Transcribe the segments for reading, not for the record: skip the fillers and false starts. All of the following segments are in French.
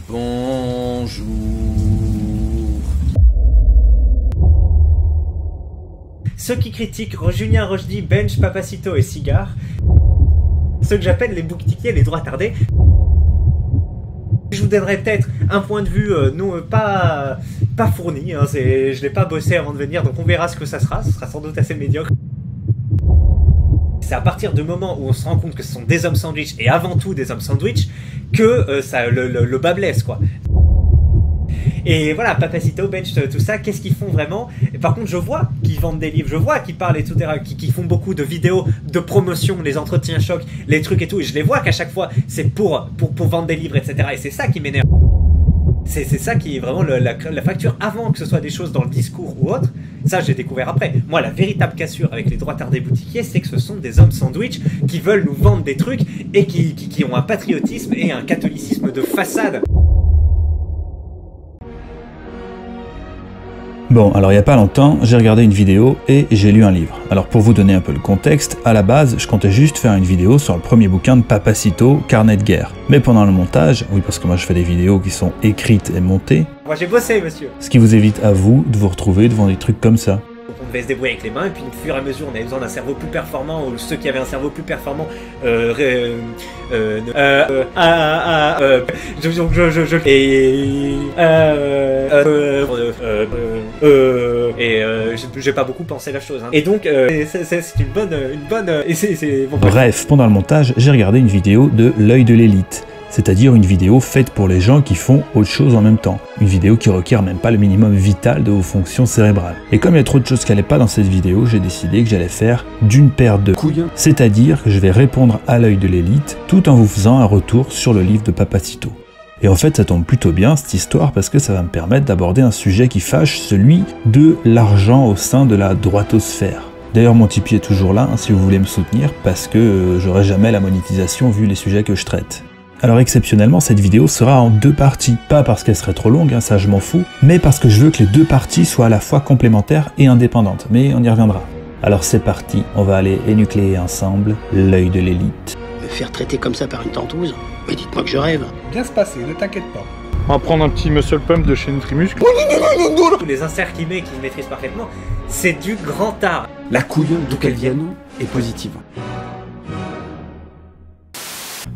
Bonjour. Ceux qui critiquent Julien Rochdy, Bench, Papacito et Cigare, ceux que j'appelle les boutiquiers, les droits tardés, je vous donnerai peut-être un point de vue non pas fourni, hein, je l'ai pas bossé avant de venir, donc on verra ce que ça sera sans doute assez médiocre. C'est à partir du moment où on se rend compte que ce sont des hommes sandwich, et avant tout des hommes sandwich, que le bas blesse, quoi. Et voilà, Papacito, Bench, tout ça, qu'est-ce qu'ils font vraiment? Et par contre, je vois qu'ils vendent des livres, je vois qu'ils parlent et tout, qu'ils font beaucoup de vidéos de promotion, les entretiens chocs, les trucs et tout, et je les vois qu'à chaque fois, c'est pour vendre des livres, etc. Et c'est ça qui m'énerve. C'est ça qui est vraiment la facture, avant que ce soit des choses dans le discours ou autre. Ça, j'ai découvert après. Moi, la véritable cassure avec les droits tardés boutiquiers, c'est que ce sont des hommes sandwich qui veulent nous vendre des trucs et qui ont un patriotisme et un catholicisme de façade. Bon, alors il n'y a pas longtemps, j'ai regardé une vidéo et j'ai lu un livre. Alors pour vous donner un peu le contexte, à la base, je comptais juste faire une vidéo sur le premier bouquin de Papacito, Carnet de guerre. Mais pendant le montage, oui parce que moi je fais des vidéos qui sont écrites et montées, moi j'ai bossé, monsieur. Ce qui vous évite à vous de vous retrouver devant des trucs comme ça. On devait se débrouiller avec les mains, et puis au fur et à mesure, on avait besoin d'un cerveau plus performant, ou ceux qui avaient un cerveau plus performant, j'ai pas beaucoup pensé la chose, hein. Et donc, c'est une bonne, bon, bref, pendant le montage, j'ai regardé une vidéo de L'œil de l'élite. C'est-à-dire une vidéo faite pour les gens qui font autre chose en même temps. Une vidéo qui requiert même pas le minimum vital de vos fonctions cérébrales. Et comme il y a trop de choses qui n'allaient pas dans cette vidéo, j'ai décidé que j'allais faire d'une paire de couilles. C'est-à-dire que je vais répondre à L'œil de l'élite, tout en vous faisant un retour sur le livre de Papacito. Et en fait, ça tombe plutôt bien cette histoire parce que ça va me permettre d'aborder un sujet qui fâche, celui de l'argent au sein de la droitosphère. D'ailleurs, mon Tipeee est toujours là, hein, si vous voulez me soutenir, parce que j'aurai jamais la monétisation vu les sujets que je traite. Alors exceptionnellement, cette vidéo sera en 2 parties. Pas parce qu'elle serait trop longue, hein, ça je m'en fous, mais parce que je veux que les 2 parties soient à la fois complémentaires et indépendantes. Mais on y reviendra. Alors c'est parti, on va aller énucléer ensemble L'œil de l'élite. Me faire traiter comme ça par une tentouse? Mais dites-moi que je rêve. Bien se passer, ne t'inquiète pas. On va prendre un petit muscle pump de chez Nutrimuscle. tous les inserts qu'il met, qu'il maîtrise parfaitement, c'est du grand art. La couille, d'où qu'elle vienne, est positive.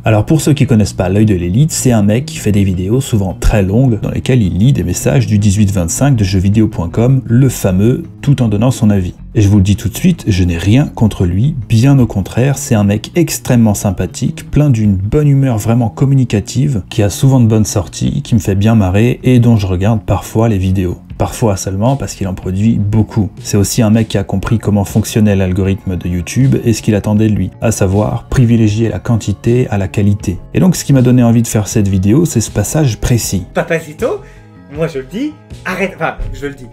Alors pour ceux qui connaissent pas L'œil de l'élite, c'est un mec qui fait des vidéos souvent très longues dans lesquelles il lit des messages du 1825 de jeuxvideo.com, le fameux, tout en donnant son avis. Et je vous le dis tout de suite, je n'ai rien contre lui, bien au contraire, c'est un mec extrêmement sympathique, plein d'une bonne humeur vraiment communicative, qui a souvent de bonnes sorties, qui me fait bien marrer et dont je regarde parfois les vidéos. Parfois seulement parce qu'il en produit beaucoup. C'est aussi un mec qui a compris comment fonctionnait l'algorithme de YouTube et ce qu'il attendait de lui, à savoir privilégier la quantité à la qualité. Et donc ce qui m'a donné envie de faire cette vidéo, c'est ce passage précis. Papacito, moi je le dis, arrête, enfin je le dis,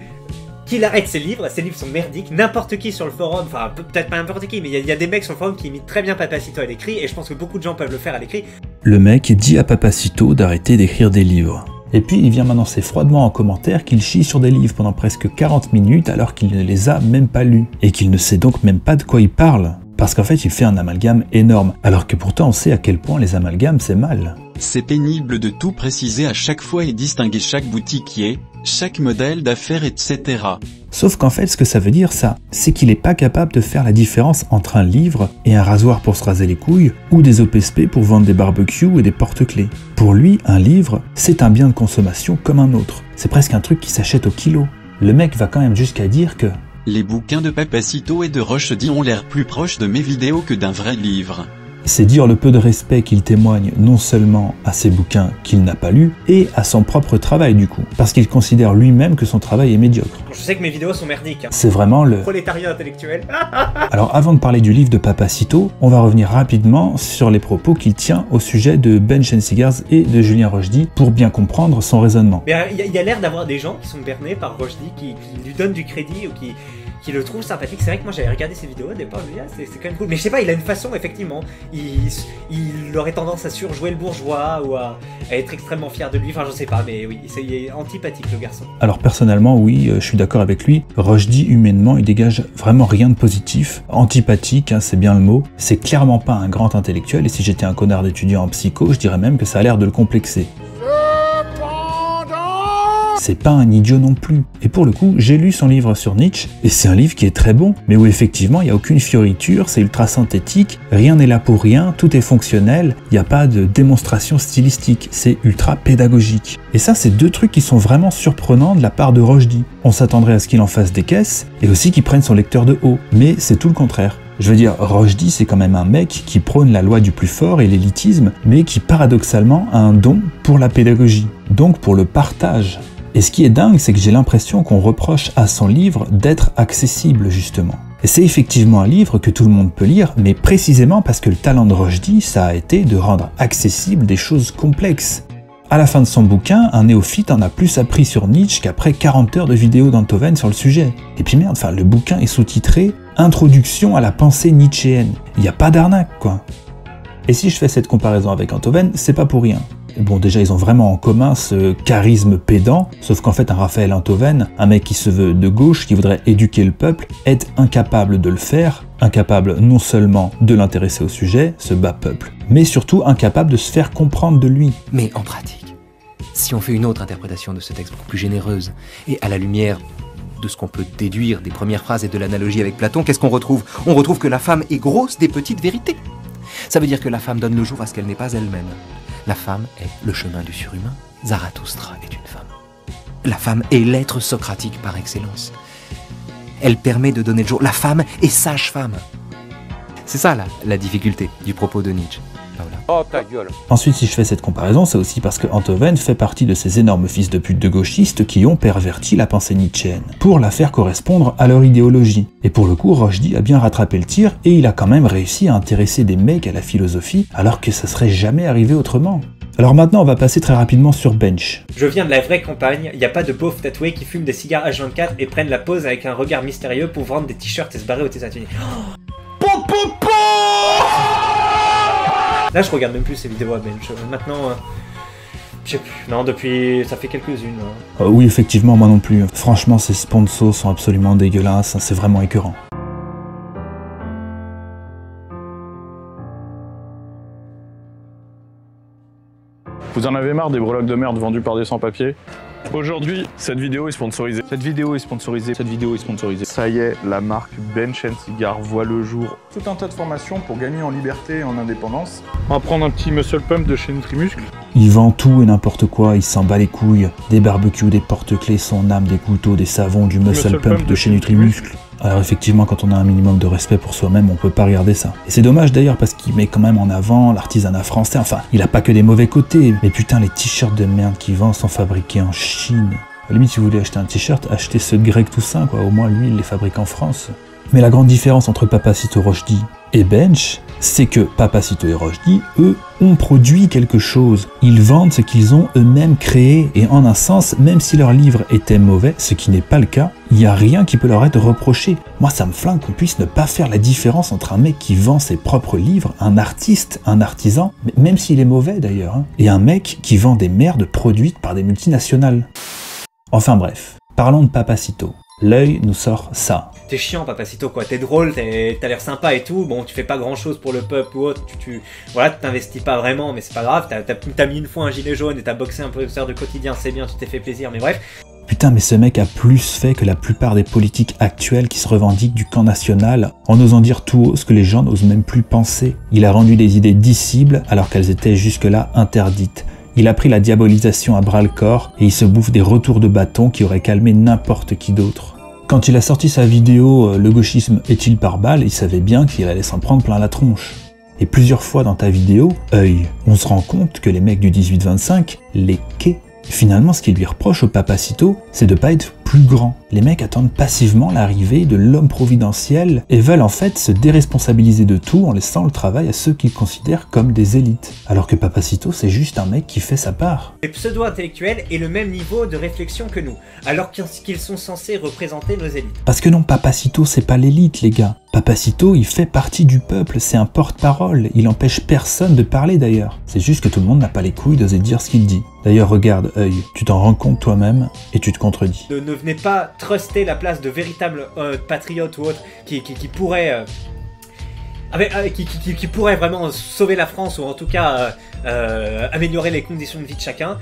qu'il arrête ses livres sont merdiques, n'importe qui sur le forum, enfin peut-être pas n'importe qui, mais il y a des mecs sur le forum qui imitent très bien Papacito à l'écrit, et je pense que beaucoup de gens peuvent le faire à l'écrit. Le mec dit à Papacito d'arrêter d'écrire des livres. Et puis il vient m'annoncer froidement en commentaire qu'il chie sur des livres pendant presque 40 minutes alors qu'il ne les a même pas lus. Et qu'il ne sait donc même pas de quoi il parle. Parce qu'en fait il fait un amalgame énorme, alors que pourtant on sait à quel point les amalgames c'est mal. C'est pénible de tout préciser à chaque fois et distinguer chaque boutiquier, chaque modèle d'affaires, etc. Sauf qu'en fait ce que ça veut dire ça, c'est qu'il n'est pas capable de faire la différence entre un livre et un rasoir pour se raser les couilles, ou des OPSP pour vendre des barbecues et des porte-clés. Pour lui, un livre, c'est un bien de consommation comme un autre. C'est presque un truc qui s'achète au kilo. Le mec va quand même jusqu'à dire que les bouquins de Papacito et de Rochdy ont l'air plus proches de mes vidéos que d'un vrai livre. C'est dire le peu de respect qu'il témoigne non seulement à ses bouquins qu'il n'a pas lus, et à son propre travail du coup, parce qu'il considère lui-même que son travail est médiocre. Je sais que mes vidéos sont merdiques, hein. C'est vraiment le prolétariat intellectuel. Alors avant de parler du livre de Papacito, on va revenir rapidement sur les propos qu'il tient au sujet de Bench & Cigars et de Julien Rochdy pour bien comprendre son raisonnement. Mais il y a l'air d'avoir des gens qui sont bernés par Rochdy, qui lui donnent du crédit ou qui le trouvent sympathique. C'est vrai que moi j'avais regardé ses vidéos au départ, je me dis c'est quand même cool. Mais je sais pas, il a une façon effectivement, il aurait tendance à surjouer le bourgeois ou à être extrêmement fier de lui, enfin je sais pas, mais oui, il est antipathique le garçon. Alors personnellement oui, je suis d'accord avec lui, Rochdy humainement il dégage vraiment rien de positif, antipathique, hein, c'est bien le mot, c'est clairement pas un grand intellectuel et si j'étais un connard d'étudiant en psycho, je dirais même que ça a l'air de le complexer. C'est pas un idiot non plus. Et pour le coup, j'ai lu son livre sur Nietzsche, et c'est un livre qui est très bon, mais où effectivement il n'y a aucune fioriture, c'est ultra synthétique, rien n'est là pour rien, tout est fonctionnel, il n'y a pas de démonstration stylistique, c'est ultra pédagogique. Et ça, c'est deux trucs qui sont vraiment surprenants de la part de Rochdy. On s'attendrait à ce qu'il en fasse des caisses, et aussi qu'il prenne son lecteur de haut, mais c'est tout le contraire. Je veux dire, Rochdy, c'est quand même un mec qui prône la loi du plus fort et l'élitisme, mais qui paradoxalement a un don pour la pédagogie, donc pour le partage. Et ce qui est dingue, c'est que j'ai l'impression qu'on reproche à son livre d'être accessible, justement. Et c'est effectivement un livre que tout le monde peut lire, mais précisément parce que le talent de Rochdy, ça a été de rendre accessible des choses complexes. À la fin de son bouquin, un néophyte en a plus appris sur Nietzsche qu'après 40 heures de vidéos d'Enthoven sur le sujet. Et puis merde, enfin, le bouquin est sous-titré « Introduction à la pensée nietzschéenne ». Il n'y a pas d'arnaque, quoi. Et si je fais cette comparaison avec Enthoven, c'est pas pour rien. Bon, déjà, ils ont vraiment en commun ce charisme pédant, sauf qu'en fait, un Raphaël Enthoven, un mec qui se veut de gauche, qui voudrait éduquer le peuple, est incapable de le faire, incapable non seulement de l'intéresser au sujet, ce bas peuple, mais surtout incapable de se faire comprendre de lui. Mais en pratique, si on fait une autre interprétation de ce texte beaucoup plus généreuse, et à la lumière de ce qu'on peut déduire des premières phrases et de l'analogie avec Platon, qu'est-ce qu'on retrouve? On retrouve que la femme est grosse des petites vérités. Ça veut dire que la femme donne le jour à ce qu'elle n'est pas elle-même. La femme est le chemin du surhumain. Zarathustra est une femme. La femme est l'être socratique par excellence. Elle permet de donner le jour. La femme est sage-femme. C'est ça la difficulté du propos de Nietzsche. Paola. Oh ta gueule. Ensuite, si je fais cette comparaison, c'est aussi parce que Enthoven fait partie de ces énormes fils de pute de gauchistes qui ont perverti la pensée nietzschéenne, pour la faire correspondre à leur idéologie. Et pour le coup, Rochdy a bien rattrapé le tir, et il a quand même réussi à intéresser des mecs à la philosophie, alors que ça serait jamais arrivé autrement. Alors maintenant, on va passer très rapidement sur Bench. Je viens de la vraie campagne, il n'y a pas de beaufs tatoués qui fument des cigares H24 et prennent la pause avec un regard mystérieux pour vendre des t-shirts et se barrer aux États-Unis. Là, je regarde même plus ces vidéos à Bench. Maintenant, je sais plus. Non, depuis, ça fait quelques-unes. Oui, effectivement, moi non plus. Franchement, ces sponsors sont absolument dégueulasses. C'est vraiment écœurant. Vous en avez marre des breloques de merde vendus par des sans-papiers? Aujourd'hui, cette vidéo est sponsorisée. Cette vidéo est sponsorisée. Ça y est, la marque Bench & Cigar voit le jour. Tout un tas de formations pour gagner en liberté et en indépendance. On va prendre un petit muscle pump de chez Nutrimuscle. Il vend tout et n'importe quoi, il s'en bat les couilles. Des barbecues, des porte-clés, son âme, des couteaux, des savons, du muscle pump de chez Nutrimuscle. Alors effectivement, quand on a un minimum de respect pour soi-même, on peut pas regarder ça. Et c'est dommage d'ailleurs parce qu'il met quand même en avant l'artisanat français. Enfin, il a pas que des mauvais côtés. Mais putain, les t-shirts de merde qu'il vend sont fabriqués en Chine. À la limite, si vous voulez acheter un t-shirt, achetez ceux de Greg Toussaint, quoi. Au moins, lui, il les fabrique en France. Mais la grande différence entre Papacito Rochdy et Bench, c'est que Papacito et Rochdy, eux, ont produit quelque chose. Ils vendent ce qu'ils ont eux-mêmes créé, et en un sens, même si leur livre était mauvais, ce qui n'est pas le cas, il n'y a rien qui peut leur être reproché. Moi, ça me flingue qu'on puisse ne pas faire la différence entre un mec qui vend ses propres livres, un artiste, un artisan, même s'il est mauvais d'ailleurs, hein, et un mec qui vend des merdes produites par des multinationales. Enfin bref, parlons de Papacito. L'œil nous sort ça. T'es chiant, Papacito, quoi. T'es drôle, t'as l'air sympa et tout. Bon, tu fais pas grand chose pour le peuple ou autre. Voilà, tu t'investis pas vraiment, mais c'est pas grave. T'as mis une fois un gilet jaune et t'as boxé un professeur de quotidien, c'est bien, tu t'es fait plaisir, mais bref. Putain, mais ce mec a plus fait que la plupart des politiques actuels qui se revendiquent du camp national, en osant dire tout haut ce que les gens n'osent même plus penser. Il a rendu des idées dissibles alors qu'elles étaient jusque-là interdites. Il a pris la diabolisation à bras-le-corps et il se bouffe des retours de bâton qui auraient calmé n'importe qui d'autre. Quand il a sorti sa vidéo « Le gauchisme est-il par balle ?», il savait bien qu'il allait s'en prendre plein la tronche. Et plusieurs fois dans ta vidéo, œil, on se rend compte que les mecs du 18-25, les quais, finalement ce qu'ils lui reprochent au Papacito, c'est de pas être plus grand. Les mecs attendent passivement l'arrivée de l'homme providentiel et veulent en fait se déresponsabiliser de tout en laissant le travail à ceux qu'ils considèrent comme des élites. Alors que Papacito, c'est juste un mec qui fait sa part. Les pseudo-intellectuels aient le même niveau de réflexion que nous, alors qu'ils sont censés représenter nos élites. Parce que non, Papacito, c'est pas l'élite, les gars. Papacito, il fait partie du peuple, c'est un porte-parole, il empêche personne de parler d'ailleurs. C'est juste que tout le monde n'a pas les couilles d'oser dire ce qu'il dit. D'ailleurs, regarde, œil, tu t'en rends compte toi-même et tu te contredis. Ne venez pas truster la place de véritables patriotes ou autres qui pourraient qui pourrait vraiment sauver la France, ou en tout cas améliorer les conditions de vie de chacun.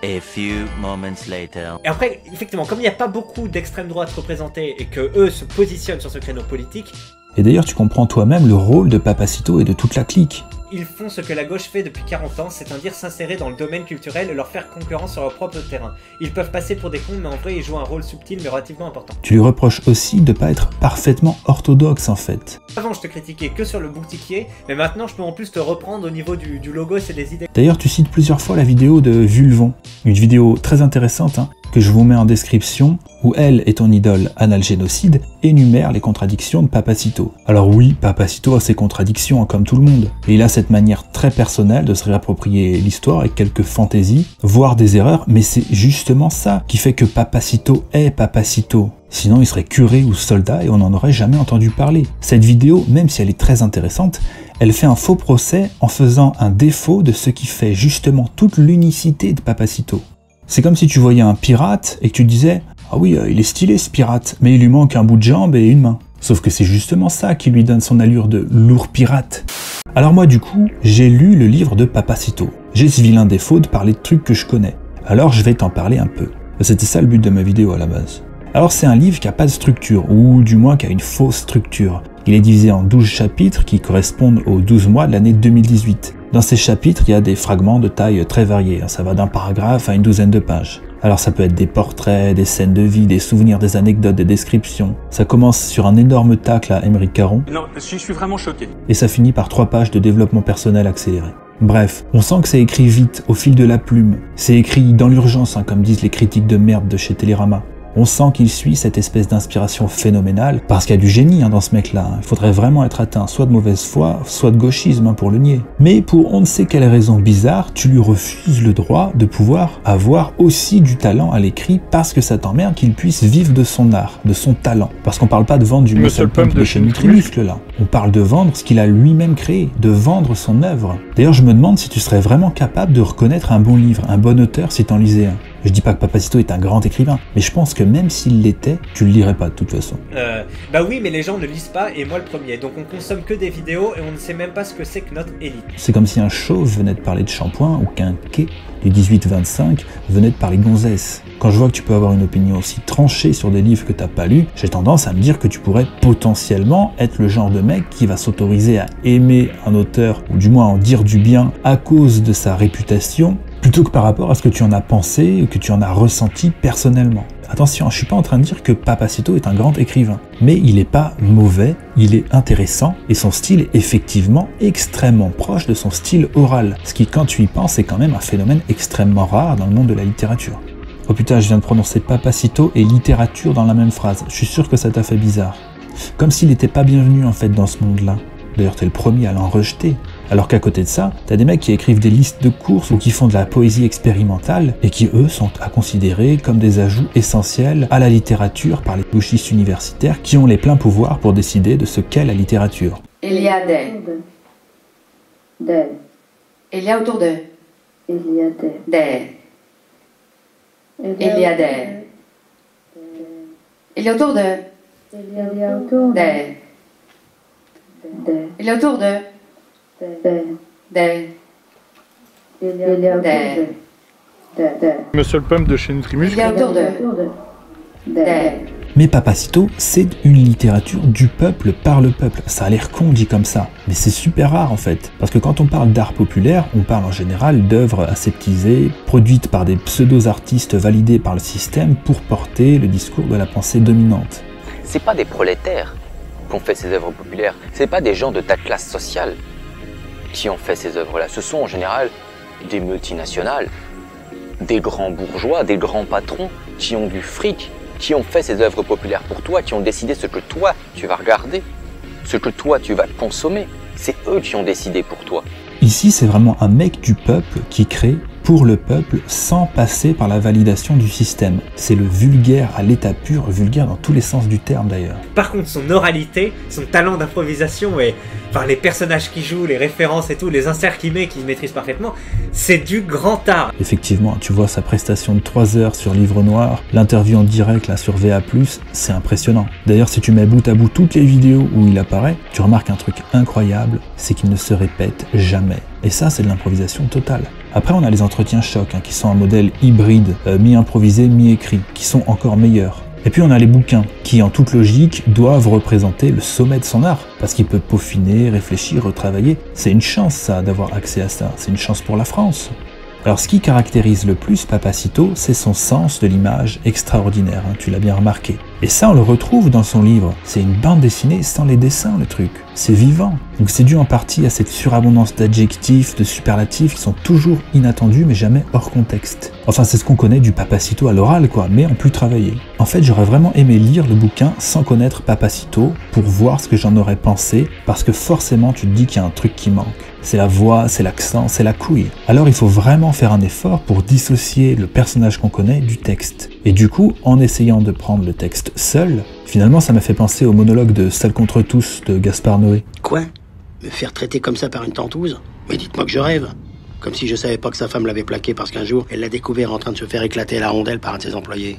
A few moments later. Et après, effectivement, comme il n'y a pas beaucoup d'extrême droite représentés et que eux se positionnent sur ce créneau politique... Et d'ailleurs, tu comprends toi-même le rôle de Papacito et de toute la clique. Ils font ce que la gauche fait depuis 40 ans, c'est-à-dire s'insérer dans le domaine culturel et leur faire concurrence sur leur propre terrain. Ils peuvent passer pour des cons, mais en vrai, ils jouent un rôle subtil mais relativement important. Tu lui reproches aussi de pas être parfaitement orthodoxe en fait. Avant, je te critiquais que sur le boutiquier, mais maintenant, je peux en plus te reprendre au niveau du logos et des idées. D'ailleurs, tu cites plusieurs fois la vidéo de Vulvon, une vidéo très intéressante, que je vous mets en description, où elle et ton idole Analgénocide énumère les contradictions de Papacito. Alors oui, Papacito a ses contradictions comme tout le monde, et il a cette manière très personnelle de se réapproprier l'histoire avec quelques fantaisies, voire des erreurs, mais c'est justement ça qui fait que Papacito est Papacito. Sinon il serait curé ou soldat et on n'en aurait jamais entendu parler. Cette vidéo, même si elle est très intéressante, elle fait un faux procès en faisant un défaut de ce qui fait justement toute l'unicité de Papacito. C'est comme si tu voyais un pirate et que tu disais « Ah oui, il est stylé ce pirate, mais il lui manque un bout de jambe et une main. » Sauf que c'est justement ça qui lui donne son allure de lourd pirate. Alors moi du coup, j'ai lu le livre de Papacito. J'ai ce vilain défaut de parler de trucs que je connais. Alors je vais t'en parler un peu. C'était ça le but de ma vidéo à la base. Alors c'est un livre qui n'a pas de structure, ou du moins qui a une fausse structure. Il est divisé en 12 chapitres qui correspondent aux 12 mois de l'année 2018. Dans ces chapitres, il y a des fragments de taille très variés, ça va d'un paragraphe à une douzaine de pages. Alors ça peut être des portraits, des scènes de vie, des souvenirs, des anecdotes, des descriptions. Ça commence sur un énorme tacle à Aymeric Caron. Non, je suis vraiment choqué. Et ça finit par 3 pages de développement personnel accéléré. Bref, on sent que c'est écrit vite, au fil de la plume. C'est écrit dans l'urgence, comme disent les critiques de merde de chez Télérama. On sent qu'il suit cette espèce d'inspiration phénoménale, parce qu'il y a du génie dans ce mec-là. Il faudrait vraiment être atteint soit de mauvaise foi, soit de gauchisme pour le nier. Mais pour on ne sait quelle raison bizarre, tu lui refuses le droit de pouvoir avoir aussi du talent à l'écrit, parce que ça t'emmerde qu'il puisse vivre de son art, de son talent. Parce qu'on parle pas de vendre du muscle pump de chez Nutrimuscle là. On parle de vendre ce qu'il a lui-même créé, de vendre son œuvre. D'ailleurs, je me demande si tu serais vraiment capable de reconnaître un bon livre, un bon auteur si t'en lisais un. Je dis pas que Papacito est un grand écrivain, mais je pense que même s'il l'était, tu le lirais pas de toute façon. Bah oui, mais les gens ne lisent pas, et moi le premier. Donc on consomme que des vidéos, et on ne sait même pas ce que c'est que notre élite. C'est comme si un chauve venait de parler de shampoing, ou qu'un quai du 18-25 venait de parler de gonzesse. Quand je vois que tu peux avoir une opinion aussi tranchée sur des livres que t'as pas lus, j'ai tendance à me dire que tu pourrais potentiellement être le genre de mec qui va s'autoriser à aimer un auteur, ou du moins en dire du bien, à cause de sa réputation, plutôt que par rapport à ce que tu en as pensé ou que tu en as ressenti personnellement. Attention, je suis pas en train de dire que Papacito est un grand écrivain, mais il est pas mauvais, il est intéressant, et son style est effectivement extrêmement proche de son style oral, ce qui, quand tu y penses, est quand même un phénomène extrêmement rare dans le monde de la littérature. Oh putain, je viens de prononcer Papacito et littérature dans la même phrase, je suis sûr que ça t'a fait bizarre. Comme s'il n'était pas bienvenu en fait dans ce monde-là. D'ailleurs, t'es le premier à l'en rejeter. Alors qu'à côté de ça, t'as des mecs qui écrivent des listes de courses ou qui font de la poésie expérimentale et qui, eux, sont à considérer comme des ajouts essentiels à la littérature par les gauchistes universitaires qui ont les pleins pouvoirs pour décider de ce qu'est la littérature. Il y a des. Il y a autour d'eux. Il y a des. Il y a des. Il y a autour d'eux. Il y a autour d'eux. Il y a autour d'eux. Monsieur le Pump de chez Nutrimuscle. Il y a autour d'eux. Mais Papacito, c'est une littérature du peuple par le peuple. Ça a l'air con dit comme ça, mais c'est super rare en fait. Parce que quand on parle d'art populaire, on parle en général d'œuvres aseptisées, produites par des pseudo-artistes validés par le système pour porter le discours de la pensée dominante. C'est pas des prolétaires qui ont fait ces œuvres populaires, c'est pas des gens de ta classe sociale qui ont fait ces œuvres-là. Ce sont en général des multinationales, des grands bourgeois, des grands patrons qui ont du fric, qui ont fait ces œuvres populaires pour toi, qui ont décidé ce que toi tu vas regarder, ce que toi tu vas consommer. C'est eux qui ont décidé pour toi. Ici, c'est vraiment un mec du peuple qui crée pour le peuple sans passer par la validation du système. C'est le vulgaire à l'état pur, vulgaire dans tous les sens du terme d'ailleurs. Par contre, son oralité, son talent d'improvisation Enfin, les personnages qui jouent, les références et tout, les inserts qu'il met, qu'il maîtrise parfaitement, c'est du grand art. Effectivement, tu vois sa prestation de 3 heures sur Livre Noir, l'interview en direct là sur VA+, c'est impressionnant. D'ailleurs, si tu mets bout à bout toutes les vidéos où il apparaît, tu remarques un truc incroyable, c'est qu'il ne se répète jamais. Et ça, c'est de l'improvisation totale. Après, on a les entretiens chocs, qui sont un modèle hybride, mi-improvisé, mi-écrit, qui sont encore meilleurs. Et puis on a les bouquins, qui en toute logique doivent représenter le sommet de son art, parce qu'il peut peaufiner, réfléchir, retravailler. C'est une chance ça, d'avoir accès à ça, c'est une chance pour la France. Alors ce qui caractérise le plus Papacito, c'est son sens de l'image extraordinaire, tu l'as bien remarqué. Et ça on le retrouve dans son livre, c'est une bande dessinée sans les dessins le truc, c'est vivant. Donc c'est dû en partie à cette surabondance d'adjectifs, de superlatifs qui sont toujours inattendus mais jamais hors contexte. Enfin c'est ce qu'on connaît du Papacito à l'oral quoi, mais en plus travaillé. En fait j'aurais vraiment aimé lire le bouquin sans connaître Papacito pour voir ce que j'en aurais pensé, parce que forcément tu te dis qu'il y a un truc qui manque. C'est la voix, c'est l'accent, c'est la couille. Alors il faut vraiment faire un effort pour dissocier le personnage qu'on connaît du texte. Et du coup, en essayant de prendre le texte seul, finalement ça m'a fait penser au monologue de Seul contre tous de Gaspard Noé. Quoi? Me faire traiter comme ça par une tentouse? Mais dites-moi que je rêve. Comme si je savais pas que sa femme l'avait plaqué parce qu'un jour, elle l'a découvert en train de se faire éclater la rondelle par un de ses employés.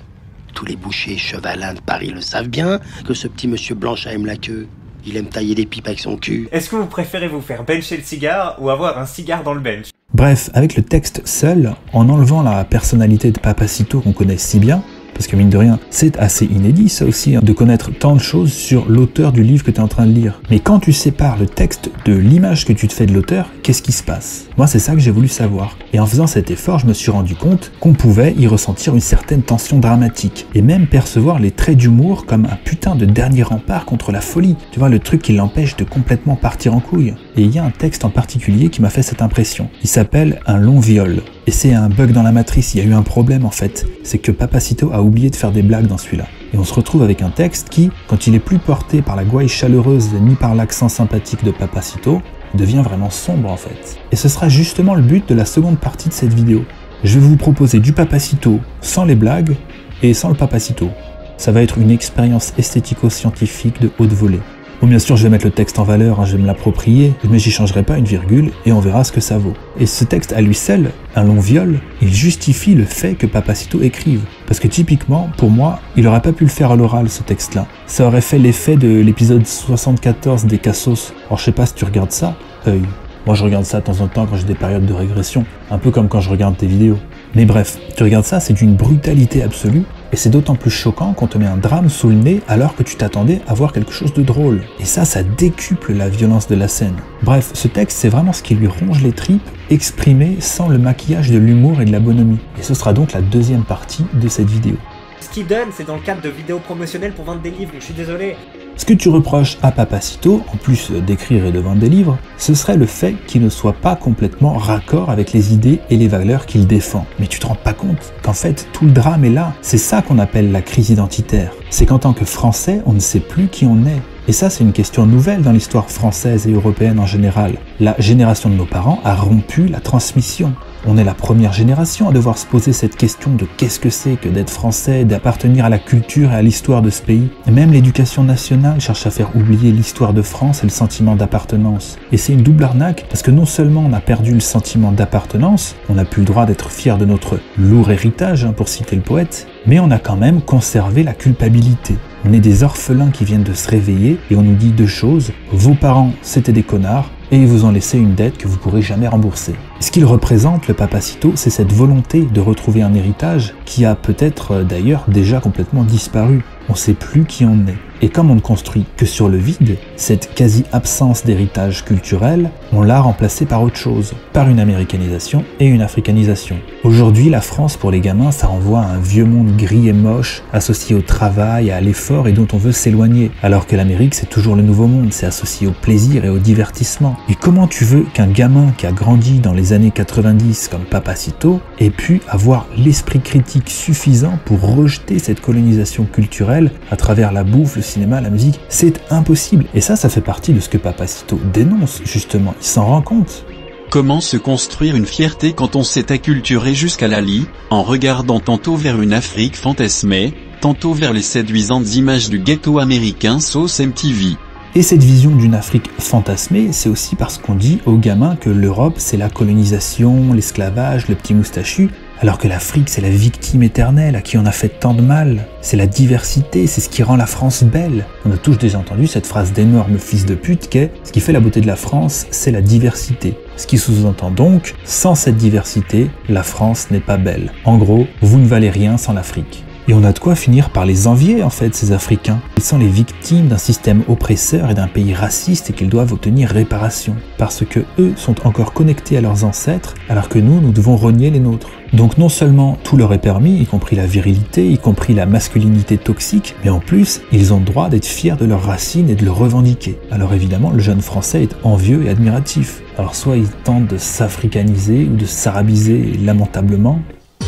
Tous les bouchers chevalins de Paris le savent bien que ce petit monsieur Blanchard aime la queue. Il aime tailler des pipes avec son cul. Est-ce que vous préférez vous faire bencher le cigare ou avoir un cigare dans le bench? Bref, avec le texte seul, en enlevant la personnalité de Papacito qu'on connaît si bien, parce que mine de rien, c'est assez inédit ça aussi, de connaître tant de choses sur l'auteur du livre que tu es en train de lire. Mais quand tu sépares le texte de l'image que tu te fais de l'auteur, qu'est-ce qui se passe? Moi c'est ça que j'ai voulu savoir. Et en faisant cet effort, je me suis rendu compte qu'on pouvait y ressentir une certaine tension dramatique, et même percevoir les traits d'humour comme un putain de dernier rempart contre la folie. Tu vois, le truc qui l'empêche de complètement partir en couille. Et il y a un texte en particulier qui m'a fait cette impression. Il s'appelle Un long viol. Et c'est un bug dans la matrice, il y a eu un problème en fait. C'est que Papacito a oublié de faire des blagues dans celui-là. Et on se retrouve avec un texte qui, quand il est plus porté par la gouaille chaleureuse ni par l'accent sympathique de Papacito, devient vraiment sombre en fait. Et ce sera justement le but de la seconde partie de cette vidéo. Je vais vous proposer du Papacito sans les blagues et sans le Papacito. Ça va être une expérience esthético-scientifique de haute volée. Bon, bien sûr, je vais mettre le texte en valeur, je vais me l'approprier, mais j'y changerai pas une virgule et on verra ce que ça vaut. Et ce texte à lui seul, Un long viol, il justifie le fait que Papacito écrive. Parce que typiquement, pour moi, il aurait pas pu le faire à l'oral ce texte-là. Ça aurait fait l'effet de l'épisode 74 des Cassos. Alors je sais pas si tu regardes ça, œil. Moi je regarde ça de temps en temps quand j'ai des périodes de régression, un peu comme quand je regarde tes vidéos. Mais bref, tu regardes ça, c'est d'une brutalité absolue, et c'est d'autant plus choquant qu'on te met un drame sous le nez alors que tu t'attendais à voir quelque chose de drôle. Et ça décuple la violence de la scène. Bref, ce texte, c'est vraiment ce qui lui ronge les tripes, exprimé sans le maquillage de l'humour et de la bonhomie. Et ce sera donc la deuxième partie de cette vidéo. Ce qu'il donne, c'est dans le cadre de vidéos promotionnelles pour vendre des livres, donc je suis désolé. Ce que tu reproches à Papacito, en plus d'écrire et de vendre des livres, ce serait le fait qu'il ne soit pas complètement raccord avec les idées et les valeurs qu'il défend. Mais tu te rends pas compte qu'en fait tout le drame est là. C'est ça qu'on appelle la crise identitaire. C'est qu'en tant que Français, on ne sait plus qui on est. Et ça, c'est une question nouvelle dans l'histoire française et européenne en général. La génération de nos parents a rompu la transmission. On est la première génération à devoir se poser cette question de qu'est-ce que c'est que d'être français, d'appartenir à la culture et à l'histoire de ce pays. Et même l'éducation nationale cherche à faire oublier l'histoire de France et le sentiment d'appartenance. Et c'est une double arnaque parce que non seulement on a perdu le sentiment d'appartenance, on n'a plus le droit d'être fier de notre lourd héritage, pour citer le poète, mais on a quand même conservé la culpabilité. On est des orphelins qui viennent de se réveiller et on nous dit deux choses. Vos parents, c'était des connards, et ils vous ont laissé une dette que vous pourrez jamais rembourser. Ce qu'il représente, le Papacito, c'est cette volonté de retrouver un héritage qui a peut-être d'ailleurs déjà complètement disparu. On ne sait plus qui on est. Et comme on ne construit que sur le vide, cette quasi-absence d'héritage culturel, on l'a remplacé par autre chose, par une américanisation et une africanisation. Aujourd'hui, la France, pour les gamins, ça renvoie à un vieux monde gris et moche, associé au travail, à l'effort et dont on veut s'éloigner. Alors que l'Amérique, c'est toujours le nouveau monde, c'est associé au plaisir et au divertissement. Et comment tu veux qu'un gamin qui a grandi dans les années 90 comme Papacito ait pu avoir l'esprit critique suffisant pour rejeter cette colonisation culturelle à travers la bouffe, le cinéma, la musique? C'est impossible. Et ça fait partie de ce que Papacito dénonce, justement. Il s'en rend compte. Comment se construire une fierté quand on s'est acculturé jusqu'à la lie, en regardant tantôt vers une Afrique fantasmée, tantôt vers les séduisantes images du ghetto américain sauce MTV. Et cette vision d'une Afrique fantasmée, c'est aussi parce qu'on dit aux gamins que l'Europe c'est la colonisation, l'esclavage, le petit moustachu, alors que l'Afrique c'est la victime éternelle à qui on a fait tant de mal. C'est la diversité, c'est ce qui rend la France belle. On a tous déjà entendu cette phrase d'énorme fils de pute qu'est « ce qui fait la beauté de la France, c'est la diversité ». Ce qui sous-entend donc, sans cette diversité, la France n'est pas belle. En gros, vous ne valez rien sans l'Afrique. Et on a de quoi finir par les envier en fait, ces Africains. Ils sont les victimes d'un système oppresseur et d'un pays raciste et qu'ils doivent obtenir réparation. Parce que eux sont encore connectés à leurs ancêtres, alors que nous devons renier les nôtres. Donc non seulement tout leur est permis, y compris la virilité, y compris la masculinité toxique, mais en plus, ils ont le droit d'être fiers de leurs racines et de le revendiquer. Alors évidemment, le jeune français est envieux et admiratif. Alors soit il tente de s'africaniser ou de s'arabiser lamentablement.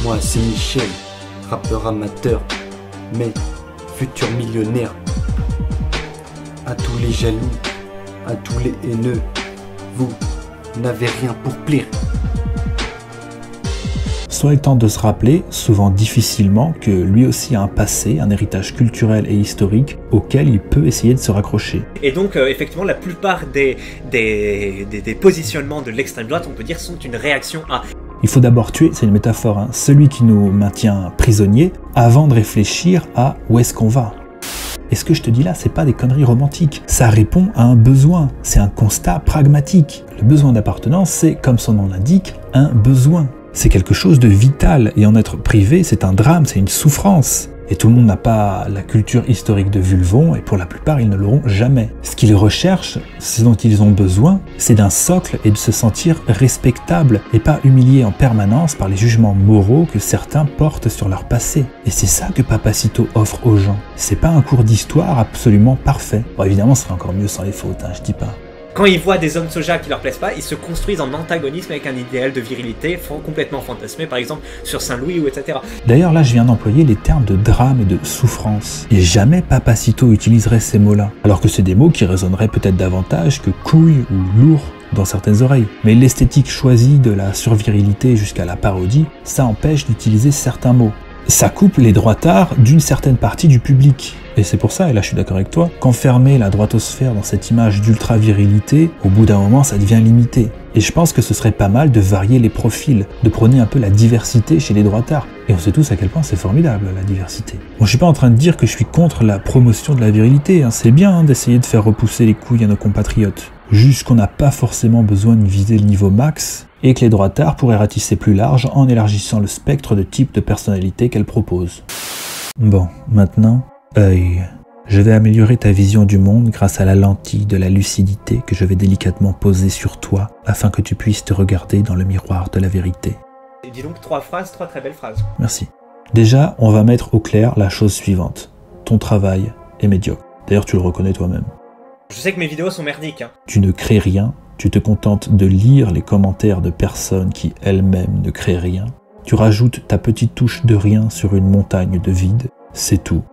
Moi c'est Michel, rappeur amateur, mais futur millionnaire. À tous les jaloux, à tous les haineux, vous n'avez rien pour plaire. Soit il tente de se rappeler, souvent difficilement, que lui aussi a un passé, un héritage culturel et historique auquel il peut essayer de se raccrocher. Et donc effectivement la plupart des positionnements de l'extrême droite, on peut dire, sont une réaction à... Il faut d'abord tuer, c'est une métaphore, hein, celui qui nous maintient prisonniers avant de réfléchir à où est-ce qu'on va. Et ce que je te dis là, c'est pas des conneries romantiques. Ça répond à un besoin, c'est un constat pragmatique. Le besoin d'appartenance, c'est, comme son nom l'indique, un besoin. C'est quelque chose de vital, et en être privé, c'est un drame, c'est une souffrance. Et tout le monde n'a pas la culture historique de Vulvon, et pour la plupart, ils ne l'auront jamais. Ce qu'ils recherchent, ce dont ils ont besoin, c'est d'un socle et de se sentir respectable, et pas humilié en permanence par les jugements moraux que certains portent sur leur passé. Et c'est ça que Papacito offre aux gens. C'est pas un cours d'histoire absolument parfait. Bon, évidemment, ce serait encore mieux sans les fautes, hein, je dis pas. Quand ils voient des hommes soja qui leur plaisent pas, ils se construisent en antagonisme avec un idéal de virilité complètement fantasmé, par exemple sur Saint-Louis ou etc. D'ailleurs là je viens d'employer les termes de drame et de souffrance. Et jamais Papacito utiliserait ces mots-là. Alors que c'est des mots qui résonneraient peut-être davantage que couille ou lourd dans certaines oreilles. Mais l'esthétique choisie de la survirilité jusqu'à la parodie, ça empêche d'utiliser certains mots. Ça coupe les droitards d'une certaine partie du public. Et c'est pour ça, et là je suis d'accord avec toi, qu'enfermer la droitosphère dans cette image d'ultra-virilité, au bout d'un moment ça devient limité. Et je pense que ce serait pas mal de varier les profils, de prôner un peu la diversité chez les droitards. Et on sait tous à quel point c'est formidable la diversité. Bon, je suis pas en train de dire que je suis contre la promotion de la virilité, hein. C'est bien d'essayer de faire repousser les couilles à nos compatriotes. Juste qu'on n'a pas forcément besoin de viser le niveau max, et que les droitards pourraient ratisser plus large en élargissant le spectre de type de personnalité qu'elles proposent. Bon, maintenant, œil. Je vais améliorer ta vision du monde grâce à la lentille de la lucidité que je vais délicatement poser sur toi afin que tu puisses te regarder dans le miroir de la vérité. Et dis donc 3 phrases, 3 très belles phrases. Merci. Déjà, on va mettre au clair la chose suivante. Ton travail est médiocre. D'ailleurs, tu le reconnais toi-même. Je sais que mes vidéos sont merdiques. Hein. Tu ne crées rien. Tu te contentes de lire les commentaires de personnes qui elles-mêmes ne créent rien. Tu rajoutes ta petite touche de rien sur une montagne de vide. C'est tout.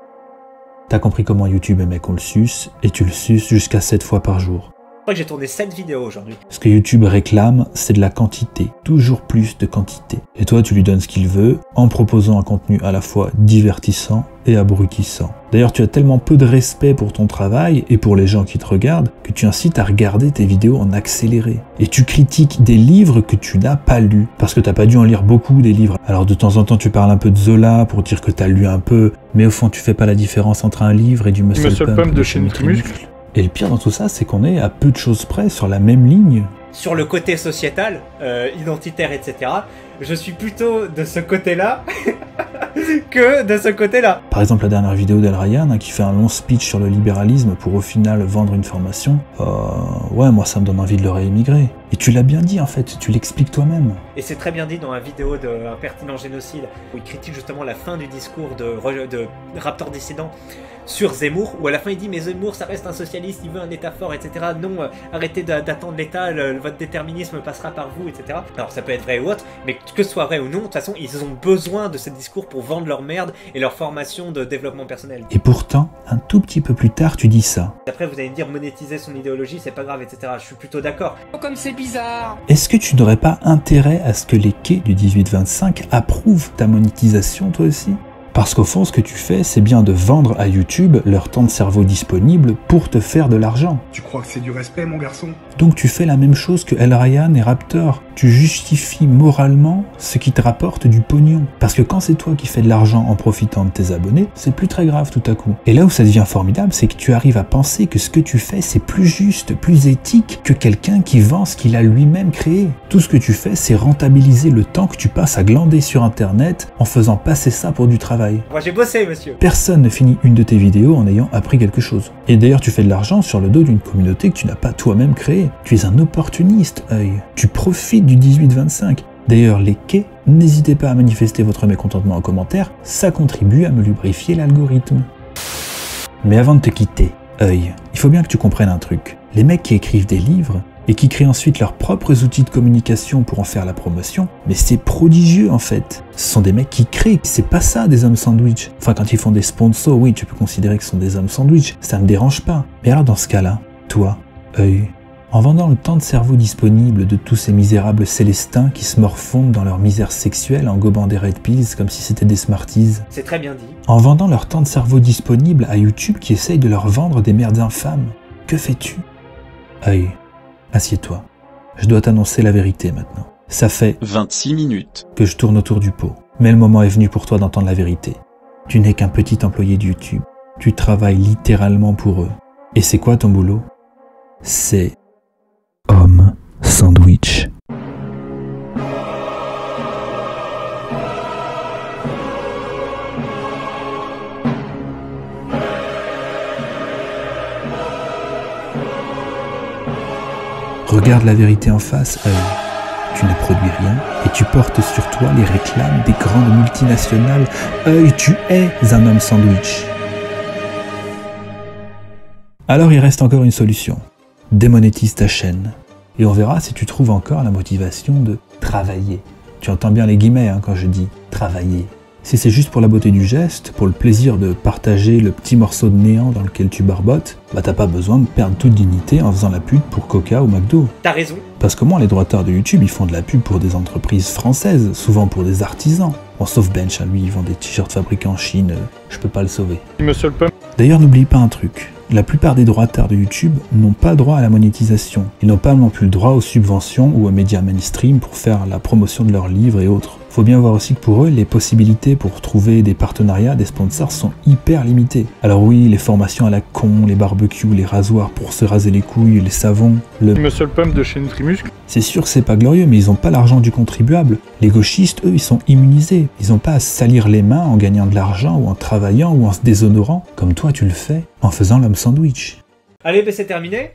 T'as compris comment YouTube aimait qu'on le suce, et tu le suces jusqu'à 7 fois par jour. Je crois que j'ai tourné 7 vidéos aujourd'hui. Ce que YouTube réclame, c'est de la quantité, toujours plus de quantité. Et toi, tu lui donnes ce qu'il veut, en proposant un contenu à la fois divertissant et abrutissant. D'ailleurs, tu as tellement peu de respect pour ton travail et pour les gens qui te regardent que tu incites à regarder tes vidéos en accéléré. Et tu critiques des livres que tu n'as pas lus, parce que t'as pas dû en lire beaucoup des livres. Alors de temps en temps, tu parles un peu de Zola pour dire que t'as lu un peu, mais au fond, tu fais pas la différence entre un livre et du Muscle Pump de chez Nutrimuscle. Et le pire dans tout ça, c'est qu'on est à peu de choses près sur la même ligne. Sur le côté sociétal, identitaire, etc., je suis plutôt de ce côté-là que de ce côté-là. Par exemple, la dernière vidéo d'El Ryan, qui fait un long speech sur le libéralisme pour au final vendre une formation, ouais, moi ça me donne envie de le réémigrer. Et tu l'as bien dit en fait, tu l'expliques toi-même. Et c'est très bien dit dans la vidéo d'un pertinent génocide, où il critique justement la fin du discours de Raptor Dissident sur Zemmour, où à la fin il dit mais Zemmour ça reste un socialiste, il veut un état fort, etc. Non, arrêtez d'attendre l'état, votre déterminisme passera par vous, etc. Alors ça peut être vrai ou autre, mais que ce soit vrai ou non, de toute façon ils ont besoin de ce discours pour vendre leur merde et leur formation de développement personnel. Et pourtant, un tout petit peu plus tard tu dis ça. Après vous allez me dire monétiser son idéologie c'est pas grave, etc. Je suis plutôt d'accord. Comme c'est bizarre. Est-ce que tu n'aurais pas intérêt à ce que les quais du 18-25 approuvent ta monétisation toi aussi ? Parce qu'au fond, ce que tu fais, c'est bien de vendre à YouTube leur temps de cerveau disponible pour te faire de l'argent. Tu crois que c'est du respect, mon garçon? Donc tu fais la même chose que El Ryan et Raptor. Tu justifies moralement ce qui te rapporte du pognon. Parce que quand c'est toi qui fais de l'argent en profitant de tes abonnés, c'est plus très grave tout à coup. Et là où ça devient formidable, c'est que tu arrives à penser que ce que tu fais, c'est plus juste, plus éthique que quelqu'un qui vend ce qu'il a lui-même créé. Tout ce que tu fais, c'est rentabiliser le temps que tu passes à glander sur Internet en faisant passer ça pour du travail. Moi j'ai bossé, monsieur. Personne ne finit une de tes vidéos en ayant appris quelque chose. Et d'ailleurs, tu fais de l'argent sur le dos d'une communauté que tu n'as pas toi-même créée. Tu es un opportuniste, œil. Tu profites du 18-25. D'ailleurs, les quais, n'hésitez pas à manifester votre mécontentement en commentaire, ça contribue à me lubrifier l'algorithme. Mais avant de te quitter, œil, il faut bien que tu comprennes un truc. Les mecs qui écrivent des livres, et qui créent ensuite leurs propres outils de communication pour en faire la promotion, mais c'est prodigieux en fait. Ce sont des mecs qui créent, c'est pas ça des hommes sandwich. Enfin, quand ils font des sponsors, oui, tu peux considérer que ce sont des hommes sandwich, ça me dérange pas. Mais alors dans ce cas-là, toi, œil, en vendant le temps de cerveau disponible de tous ces misérables célestins qui se morfondent dans leur misère sexuelle en gobant des Red Pills comme si c'était des Smarties. C'est très bien dit. En vendant leur temps de cerveau disponible à YouTube qui essaye de leur vendre des merdes infâmes, que fais-tu? Œil, assieds-toi. Je dois t'annoncer la vérité maintenant. Ça fait 26 minutes que je tourne autour du pot. Mais le moment est venu pour toi d'entendre la vérité. Tu n'es qu'un petit employé de YouTube. Tu travailles littéralement pour eux. Et c'est quoi ton boulot? C'est homme sandwich. Regarde la vérité en face, œil. Tu ne produis rien et tu portes sur toi les réclames des grandes multinationales. Œil, tu es un homme sandwich. Alors il reste encore une solution. Démonétise ta chaîne. Et on verra si tu trouves encore la motivation de travailler. Tu entends bien les guillemets quand je dis travailler. Si c'est juste pour la beauté du geste, pour le plaisir de partager le petit morceau de néant dans lequel tu barbotes, bah t'as pas besoin de perdre toute dignité en faisant la pub pour Coca ou McDo. T'as raison. Parce que moi, les droitards de YouTube, ils font de la pub pour des entreprises françaises, souvent pour des artisans. Bon, sauf Bench, lui, ils vendent des t-shirts fabriqués en Chine, je peux pas le sauver. Monsieur le Pump. D'ailleurs, n'oublie pas un truc. La plupart des droitards de YouTube n'ont pas droit à la monétisation. Ils n'ont pas non plus le droit aux subventions ou aux médias mainstream pour faire la promotion de leurs livres et autres. Faut bien voir aussi que pour eux, les possibilités pour trouver des partenariats, des sponsors sont hyper limitées. Alors oui, les formations à la con, les barbecues, les rasoirs pour se raser les couilles, les savons, Monsieur le Pump de chez Nutrimuscle. C'est sûr que c'est pas glorieux, mais ils ont pas l'argent du contribuable. Les gauchistes, eux, ils sont immunisés. Ils ont pas à se salir les mains en gagnant de l'argent ou en travaillant ou en se déshonorant, comme toi tu le fais, en faisant l'homme sandwich. Allez, ben c'est terminé.